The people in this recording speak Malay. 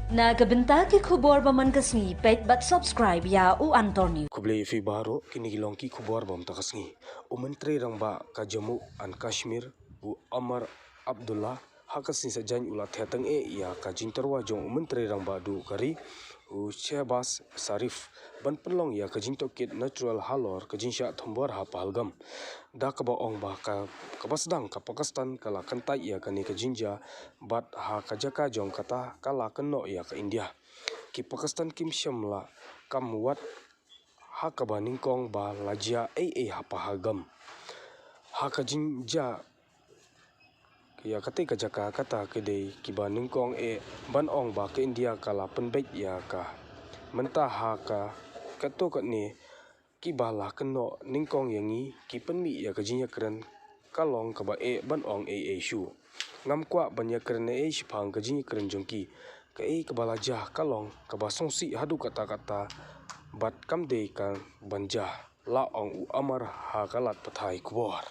Nagabenta ki khubor baman kasni pet bat subscribe ya u Anton News. Kublai fi baro kini gilongki kubor bam takasngi. Menteri rangba ka Jammu and Kashmir u Amar Abdullah hakasni sajan ulat hetang ya ka jintarwa jong menteri rangba du kari u Shehbaz Sharif ban penlong ya ka jintokit natural halor ka jinsya thombor ha Pahalgam da ka baong ba ka kabasdang ka Pakistan kala kantai ya ka ni ka jinja bat ha ka jaka jong kata kala kenno ya ka India ki Pakistan kim shamla kam wat ha ka ba ningkong ba lajia ha Pahalgam ha ka jinja ya kate ka jaka kata kedai ki ba ningkong ban ong ba ke India kala penbek ya ka mentah ha ka kato ka ni ki ba la keno ningkong yangi ki penmi ya ka jinya keren kalong ka ba ban ong shu ngam kwa ban ya keren shipang ka jinya keren jongki ka ka ba la jah kalong ka ba songsi hadu kata kata bat kam de ka banja la ong u Amar ha kalat pathai kubor.